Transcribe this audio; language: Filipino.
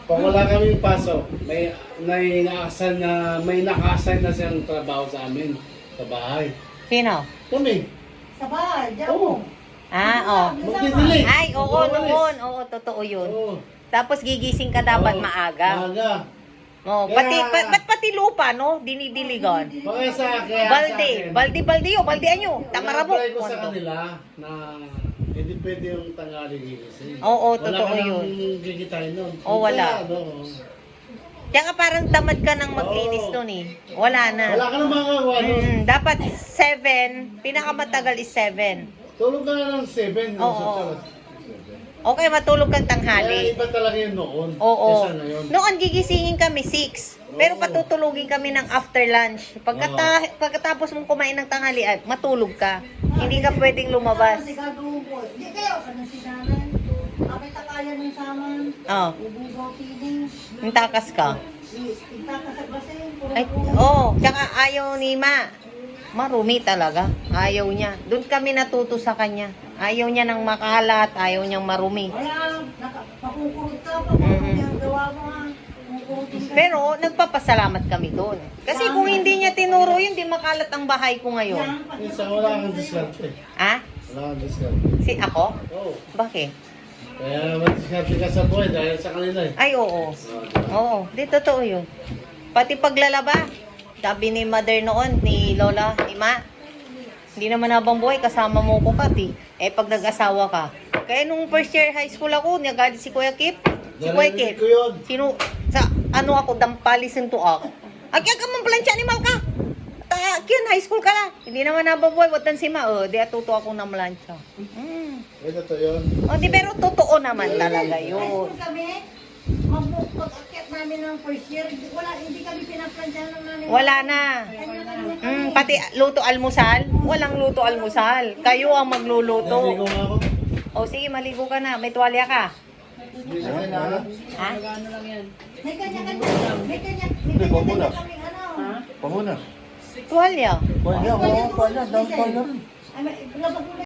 Pag wala kaming pasok, may naka-assign na siyang trabaho sa amin sa bahay. Sino? Kami. Sa bahay, diyan Oo. mo. Magdidilig. Ay, oo, noon. Oo, totoo yun. Oo. Tapos gigising ka dapat Oo. maaga. Maaga. Oh, ba't pati lupa, no? Dinidiligan. Kaya sa akin. Baldi yun, baldian nyo. Tamarabok. Try ko sa kanila na hindi pwede yung tanghali gigising. Oo, Wala totoo ka yun. nang gigitain nun. Oo, wala. Kaya parang tamad ka ng maglinis Oo. nun eh. Wala na. Wala ka nang magagawa nun. Dapat 7, pinakamatagal is 7. Tulog ka na ng 7. Oo. Okay, matulog kang Kaya tanghali. iba talaga yun noon. Oo. Kesa ngayon. Noon gigisingin kami 6. Pero Oo. patutulugin kami ng after lunch. Pagkatapos mong kumain ng tanghalian, matulog ka. Hindi ka pwedeng lumabas. Hindi kayo, ano si nanay? Kapit kaya ng saman. Oh, Ubugaw piling. yung takas ka. Itatasag basin. Ay, tsaka ayaw ni Ma. Marumi talaga. Ayaw niya. Doon kami natuto sa kanya. Ayaw niya ng makalat, ayaw niyang marumi. Wala, pakukurot ka. Pakukurot yung gawa mo ha. Kukurutin ka. Pero nagpapasalamat kami doon. Kasi kung hindi niya tinuro yun, di makalat ang bahay ko ngayon. Minsan wala kang diskarte. Ah? Wala kang diskarte. Si ako? Oo. Bakit? Kaya madiskarte ka sa buhay dahil sa kanila eh. Ay, oo. Oo, di totoo yun. Pati paglalaba, sabi ni mother noon, ni Lola, ni Ma, hindi naman habang buhay, kasama mo ko pati. Eh, pag nag-asawa ka. Kaya nung first year high school ako, nagalit si Kuya Kip. Si Kuya Kip. Narinig ko yun. Sino, sa ano ako, dampalisin to ako. Agya ka man plansya ni Mal ka. Kyan, high school ka na. Hindi naman habang buhay, watan si Ma. Di atuto ako ng plansya. Ay, totoo yun. Di pero totoo naman talaga High yun. school kami, pag-akyat namin ng first year, hindi kami pinaplansyahan ng nanay. Wala na. Kanya-kanya kami. Pati luto almusal, walang luto almusal. Kayo ang magluluto. Naligo nga ako. O sige, maligo ka na. May tuwalya ka. Hindi na kailangan. Ha? May kanya-kanya. May kanya-kanya kami ano. Pamuna. Tuwalya. Pwede ako, pwede. Dami pwede rin. Ay, labag mo na